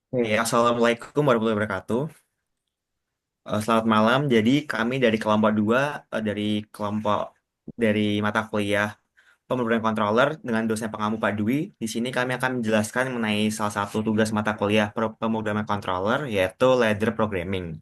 Assalamualaikum warahmatullahi wabarakatuh. Selamat malam. Jadi kami dari kelompok 2, dari kelompok dari mata kuliah pemrograman controller dengan dosen pengampu Pak Dwi. Di sini kami akan menjelaskan mengenai salah satu tugas mata kuliah pemrograman controller yaitu ladder programming.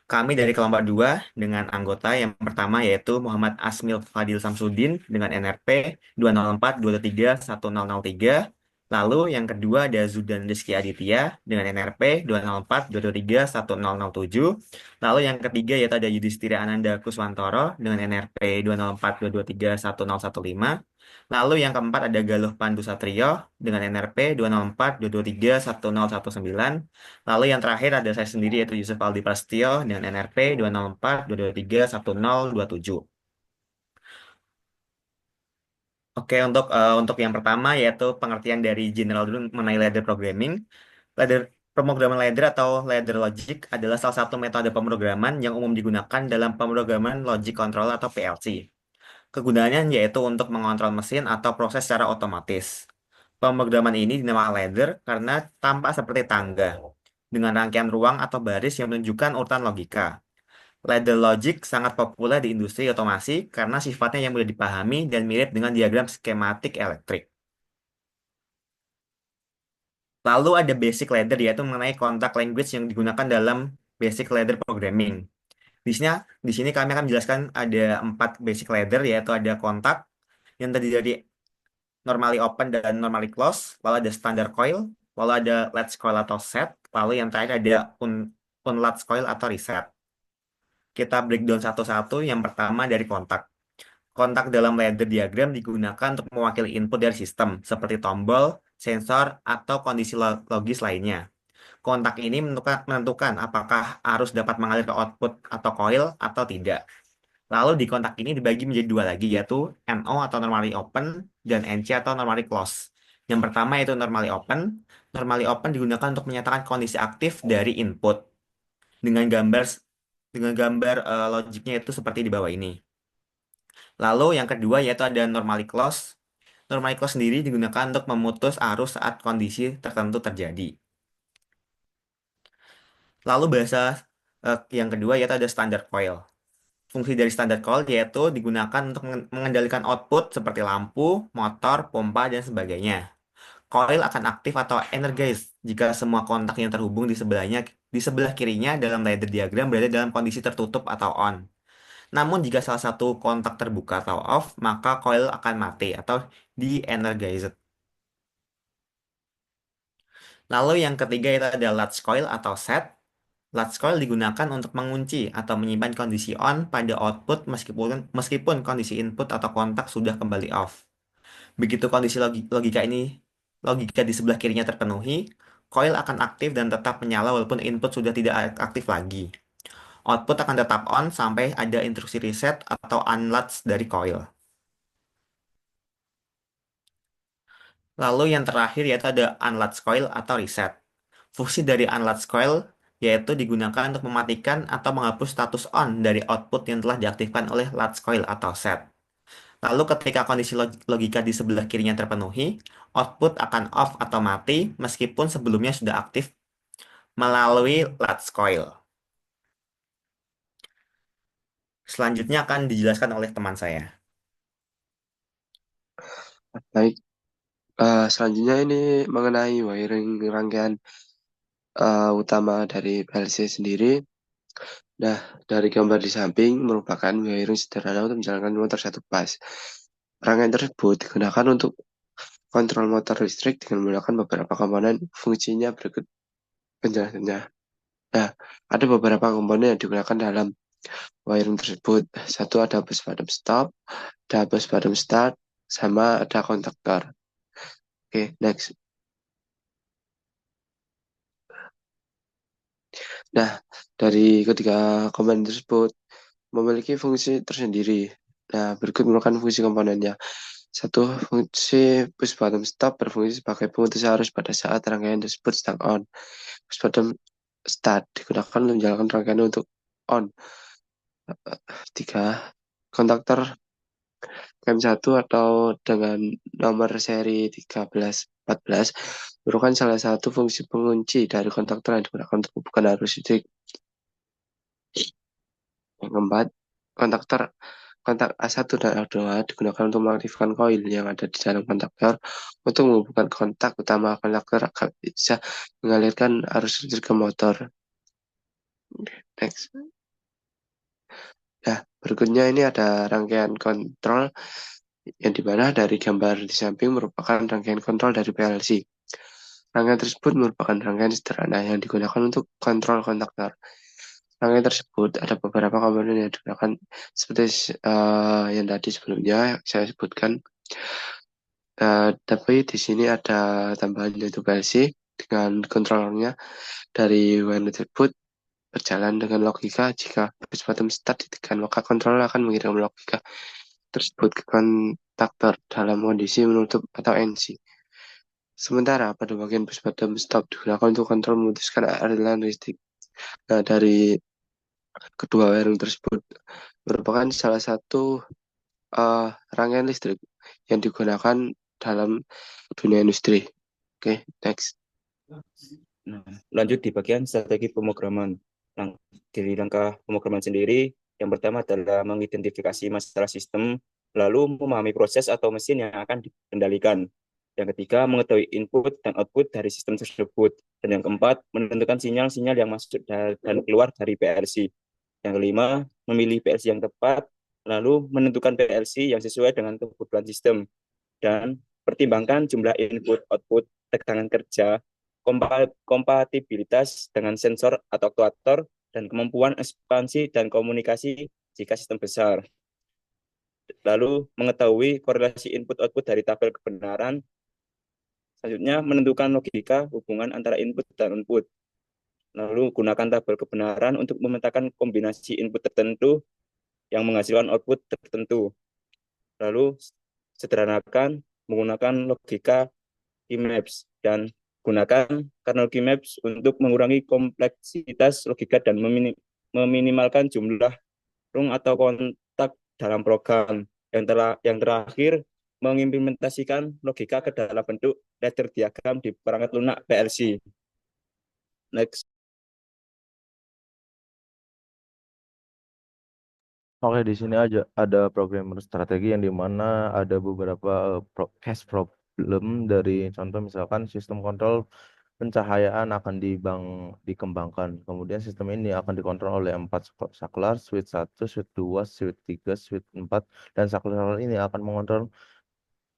Kami dari kelompok 2 dengan anggota yang pertama yaitu Muhammad Asmil Fadil Samsudin dengan NRP 204-223-1003. Lalu yang kedua ada Zudan Rizky Aditya dengan NRP 204-223-1007. Lalu yang ketiga yaitu ada Yudhistira Ananda Kuswantoro dengan NRP 204-223-1015. Lalu yang keempat ada Galuh Pandu Satrio dengan NRP 204-223-1019. Lalu yang terakhir ada saya sendiri yaitu Yusuf Aldi Prasetyo dengan NRP 204-223-1027. Oke, untuk yang pertama yaitu pengertian dari general dulu mengenai ladder programming. Ladder Pemrograman ladder atau ladder logic adalah salah satu metode pemrograman yang umum digunakan dalam pemrograman logic control atau PLC. Kegunaannya yaitu untuk mengontrol mesin atau proses secara otomatis. Pemrograman ini dinamakan ladder karena tampak seperti tangga dengan rangkaian ruang atau baris yang menunjukkan urutan logika. Ladder logic sangat populer di industri otomasi karena sifatnya yang mudah dipahami dan mirip dengan diagram skematik elektrik. Lalu ada basic ladder yaitu mengenai kontak language yang digunakan dalam basic ladder programming. Di sini, di sini kami akan menjelaskan ada 4 basic ladder yaitu ada kontak yang terdiri dari normally open dan normally close, lalu ada standard coil, lalu ada latch coil atau set, lalu yang terakhir ada unlatch coil atau reset. Kita breakdown satu-satu. Yang pertama dari kontak. Kontak dalam ladder diagram digunakan untuk mewakili input dari sistem, seperti tombol, sensor, atau kondisi logis lainnya. Kontak ini menentukan apakah arus dapat mengalir ke output atau coil atau tidak. Lalu di kontak ini dibagi menjadi dua lagi, yaitu NO atau normally open dan NC atau normally close. Yang pertama yaitu normally open. Normally open digunakan untuk menyatakan kondisi aktif dari input dengan gambar logiknya itu seperti di bawah ini. Lalu yang kedua yaitu ada normally close. Normally close sendiri digunakan untuk memutus arus saat kondisi tertentu terjadi. Lalu yang kedua yaitu ada standard coil. Fungsi dari standard coil yaitu digunakan untuk mengendalikan output seperti lampu, motor, pompa, dan sebagainya. Coil akan aktif atau energized jika semua kontak yang terhubung di sebelah kirinya dalam ladder diagram berada dalam kondisi tertutup atau on. Namun jika salah satu kontak terbuka atau off, maka coil akan mati atau de-energized. Lalu yang ketiga itu ada latch coil atau set. Latch coil digunakan untuk mengunci atau menyimpan kondisi on pada output meskipun kondisi input atau kontak sudah kembali off. Begitu kondisi logika di sebelah kirinya terpenuhi, coil akan aktif dan tetap menyala walaupun input sudah tidak aktif lagi. Output akan tetap on sampai ada instruksi reset atau unlatch dari coil. Lalu yang terakhir yaitu ada unlatch coil atau reset. Fungsi dari unlatch coil yaitu digunakan untuk mematikan atau menghapus status on dari output yang telah diaktifkan oleh latch coil atau set. Lalu ketika kondisi logika di sebelah kirinya terpenuhi, output akan off atau mati meskipun sebelumnya sudah aktif melalui latch coil. Selanjutnya akan dijelaskan oleh teman saya. Baik, selanjutnya ini mengenai wiring rangkaian utama dari PLC sendiri. Nah, dari gambar di samping merupakan wiring sederhana untuk menjalankan motor satu pas. Rangkaian tersebut digunakan untuk kontrol motor listrik dengan menggunakan beberapa komponen. Fungsinya berikut penjelasannya. Nah, ada beberapa komponen yang digunakan dalam wiring tersebut. Satu ada bus bottom stop, ada bus bottom start, sama ada kontaktor. Oke, next. Nah, dari ketiga komponen tersebut memiliki fungsi tersendiri. Nah, berikut merupakan fungsi komponennya. Satu, fungsi push bottom stop berfungsi sebagai pemutus arus pada saat rangkaian tersebut sedang on. Push bottom start digunakan untuk menjalankan rangkaian untuk on. Tiga, kontaktor M1 atau dengan nomor seri 13 14 merupakan salah satu fungsi pengunci dari kontaktor yang digunakan untuk menghubungkan arus listrik. Yang keempat, kontaktor kontak A1 dan A2 digunakan untuk mengaktifkan koil yang ada di dalam kontaktor untuk menghubungkan kontak utama kontaktor agar bisa mengalirkan arus listrik ke motor. Next. Nah, berikutnya ini ada rangkaian kontrol yang dimana dari gambar di samping merupakan rangkaian kontrol dari PLC. Rangkaian tersebut merupakan rangkaian sederhana yang digunakan untuk kontrol kontaktor. Rangkaian tersebut ada beberapa komponen yang digunakan seperti yang tadi sebelumnya saya sebutkan. Tapi di sini ada tambahan yaitu PLC dengan kontrolernya dari WAN tersebut berjalan dengan logika. Jika push button start ditekan, maka controller akan mengirim logika tersebut ke kontaktor dalam kondisi menutup atau NC. Sementara pada bagian push button stop digunakan untuk kontrol memutuskan aliran listrik. Nah, dari kedua wiring tersebut merupakan salah satu rangkaian listrik yang digunakan dalam dunia industri. Oke, next. Nah, lanjut di bagian strategi pemrograman. Dari langkah pemrograman sendiri, yang pertama adalah mengidentifikasi masalah sistem, lalu memahami proses atau mesin yang akan dikendalikan. Yang ketiga, mengetahui input dan output dari sistem tersebut. Dan yang keempat, menentukan sinyal-sinyal yang masuk dan keluar dari PLC. Yang kelima, memilih PLC yang tepat, lalu menentukan PLC yang sesuai dengan kebutuhan sistem. Dan pertimbangkan jumlah input-output, tegangan kerja, kompatibilitas dengan sensor atau aktuator, dan kemampuan ekspansi dan komunikasi jika sistem besar. Lalu mengetahui korelasi input-output dari tabel kebenaran. Selanjutnya menentukan logika hubungan antara input dan output. Lalu gunakan tabel kebenaran untuk memetakan kombinasi input tertentu yang menghasilkan output tertentu. Lalu sederhanakan menggunakan logika Emaps dan gunakan Carnegie Maps untuk mengurangi kompleksitas logika dan meminimalkan jumlah rung atau kontak dalam program. Yang terakhir, mengimplementasikan logika ke dalam bentuk ladder diagram di perangkat lunak PLC. Next. Oke, di sini aja ada programmer strategi yang dimana ada beberapa case problem dari contoh misalkan sistem kontrol pencahayaan akan dikembangkan. Kemudian sistem ini akan dikontrol oleh 4 saklar, switch 1, switch 2, switch 3, switch 4, dan saklar ini akan mengontrol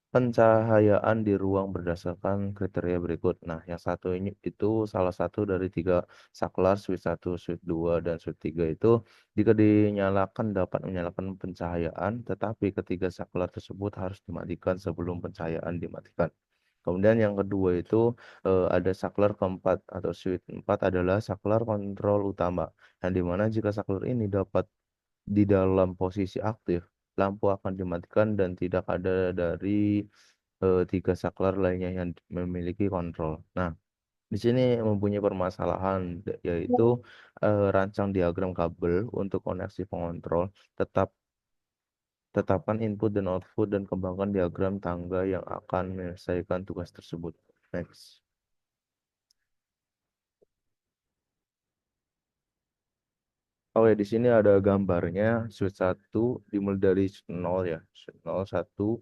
pencahayaan di ruang berdasarkan kriteria berikut. Nah, yang satu ini itu salah satu dari 3 saklar, switch 1, switch 2, dan switch 3 itu jika dinyalakan dapat menyalakan pencahayaan, tetapi ketiga saklar tersebut harus dimatikan sebelum pencahayaan dimatikan. Kemudian yang kedua itu ada saklar keempat atau switch 4 adalah saklar kontrol utama. Yang dimana jika saklar ini dapat di dalam posisi aktif, lampu akan dimatikan dan tidak ada dari 3 saklar lainnya yang memiliki kontrol. Nah, di sini mempunyai permasalahan yaitu rancang diagram kabel untuk koneksi pengontrol. Tetapkan input dan output dan kembangkan diagram tangga yang akan menyelesaikan tugas tersebut. Next. Oke, di sini ada gambarnya switch 1 dimulai dari 0 ya. 0, 1,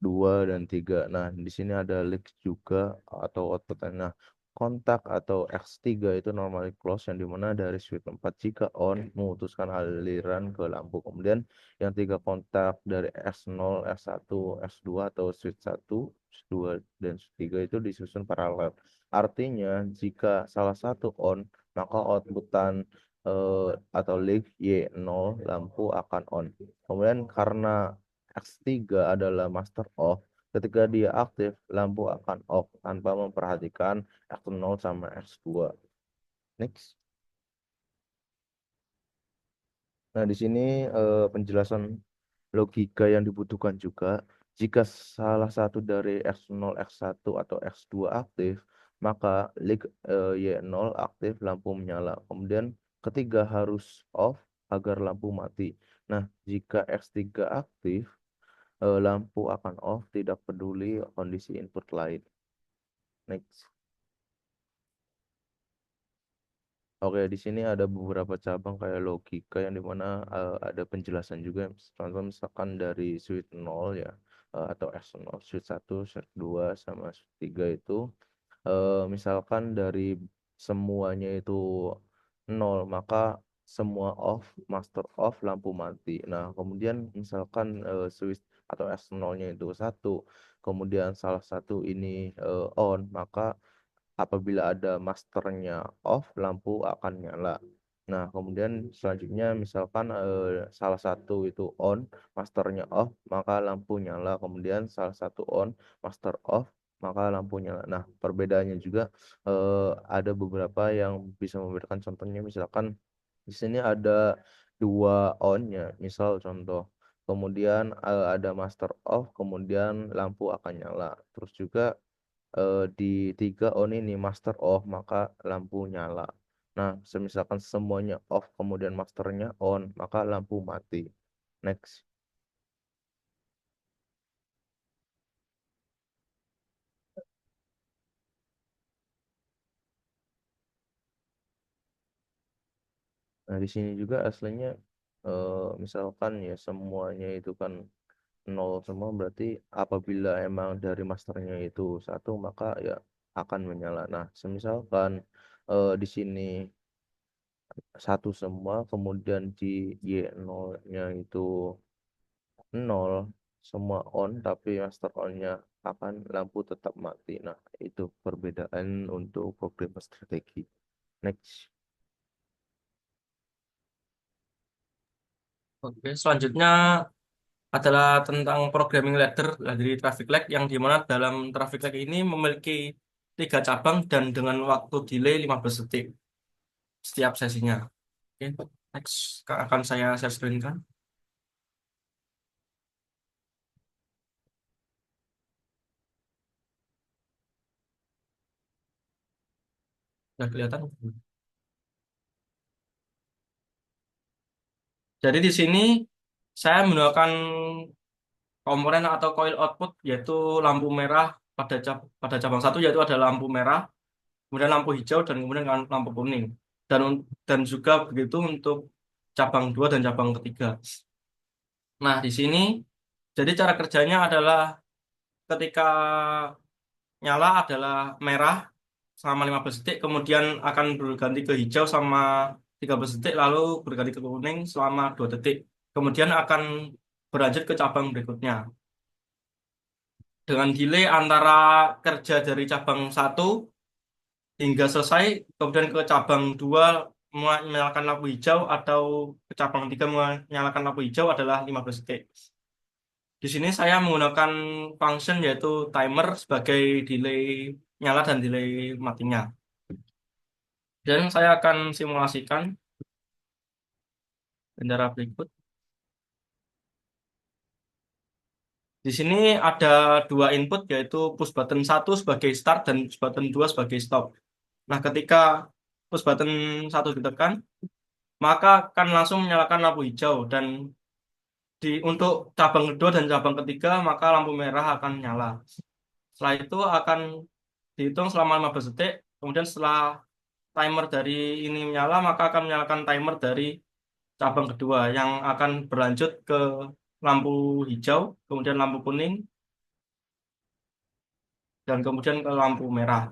2, dan 3. Nah, di sini ada leak juga atau output. Nah, kontak atau X3 itu normally close yang dimana dari switch 4 jika on memutuskan aliran ke lampu. Kemudian yang 3 kontak dari X0, X1, X2 atau switch 1, switch 2, dan switch 3 itu disusun paralel. Artinya jika salah satu on, maka outputan atau leak Y0 lampu akan on. Kemudian karena X3 adalah master off. Ketika dia aktif, lampu akan off tanpa memperhatikan X0 sama X2. Next. Nah, di sini penjelasan logika yang dibutuhkan juga. Jika salah satu dari X0, X1, atau X2 aktif, maka leak Y0 aktif, lampu menyala. Kemudian ketiga harus off agar lampu mati. Nah, jika X3 aktif, lampu akan off tidak peduli kondisi input lain. Next. Oke, di sini ada beberapa cabang kayak logika yang dimana ada penjelasan juga. Contoh misalkan dari switch 0 ya, atau S0, switch 1, switch 2, sama switch 3 itu, misalkan dari semuanya itu 0, maka semua off, master off, lampu mati. Nah, kemudian misalkan switch atau S0-nya itu 1, kemudian salah satu ini on, maka apabila ada masternya off, lampu akan nyala. Nah, kemudian selanjutnya misalkan salah satu itu on, masternya off, maka lampu nyala. Kemudian salah satu on, master off, maka lampu nyala. Nah, perbedaannya juga ada beberapa yang bisa membedakan. Contohnya misalkan di sini ada dua on-nya, misal contoh. Kemudian ada master off, kemudian lampu akan nyala. Terus juga di 3 on ini master off, maka lampu nyala. Nah, misalkan semuanya off kemudian masternya on, maka lampu mati. Next. Nah, di sini juga aslinya misalkan ya semuanya itu kan nol semua, berarti apabila emang dari masternya itu 1, maka ya akan menyala. Nah, semisalkan di sini 1 semua, kemudian di Y0-nya itu 0, semua on, tapi master on-nya akan lampu tetap mati. Nah, itu perbedaan untuk program strategi. Next. Oke, selanjutnya adalah tentang programming ladder dari traffic light yang dimana dalam traffic light ini memiliki 3 cabang dan dengan waktu delay 15 detik setiap sesinya. Oke, next akan saya share screen kan. Sudah kelihatan? Jadi di sini saya menggunakan komponen atau coil output yaitu lampu merah pada cabang 1 yaitu ada lampu merah, kemudian lampu hijau dan kemudian lampu kuning. Dan juga begitu untuk cabang 2 dan cabang ketiga. Nah, di sini jadi cara kerjanya adalah ketika nyala adalah merah selama 15 detik, kemudian akan berganti ke hijau sama 13 detik, lalu berganti ke kuning selama 2 detik. Kemudian akan berlanjut ke cabang berikutnya. Dengan delay antara kerja dari cabang 1 hingga selesai, kemudian ke cabang 2 menyalakan lampu hijau atau ke cabang 3 menyalakan lampu hijau adalah 15 detik. Di sini saya menggunakan function yaitu timer sebagai delay nyala dan delay matinya. Dan saya akan simulasikan bendera berikut. Di sini ada 2 input yaitu push button 1 sebagai start dan push button 2 sebagai stop. Nah, ketika push button 1 ditekan, maka akan langsung menyalakan lampu hijau dan untuk cabang kedua dan cabang ketiga maka lampu merah akan nyala. Setelah itu akan dihitung selama 15 detik. Kemudian setelah timer dari ini menyala, maka akan menyalakan timer dari cabang kedua yang akan berlanjut ke lampu hijau, kemudian lampu kuning, dan kemudian ke lampu merah.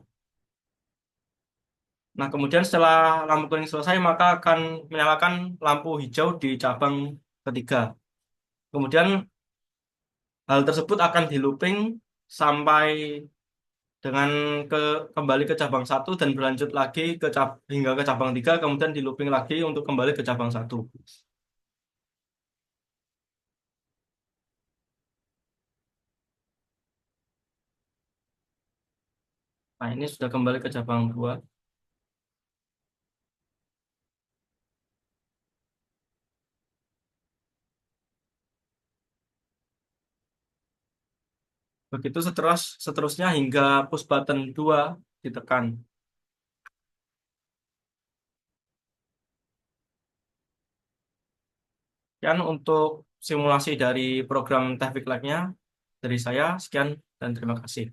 Nah, kemudian setelah lampu kuning selesai, maka akan menyalakan lampu hijau di cabang ketiga. Kemudian hal tersebut akan di looping sampai dengan ke kembali ke cabang 1 dan berlanjut lagi hingga ke cabang 3, kemudian di looping lagi untuk kembali ke cabang 1. Nah, ini sudah kembali ke cabang 2. Begitu seterusnya hingga push button 2 ditekan. Sekian untuk simulasi dari program Traffic Light-nya dari saya. Sekian dan terima kasih.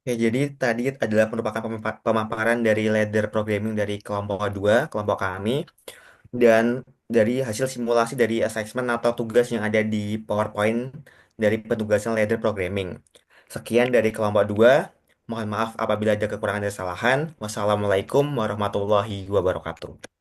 Ya, jadi tadi adalah merupakan pemaparan dari ladder programming dari kelompok 2, kelompok kami, dan dari hasil simulasi dari assessment atau tugas yang ada di PowerPoint dari petugasan ladder programming. Sekian dari kelompok 2. Mohon maaf apabila ada kekurangan dan kesalahan. Wassalamualaikum warahmatullahi wabarakatuh.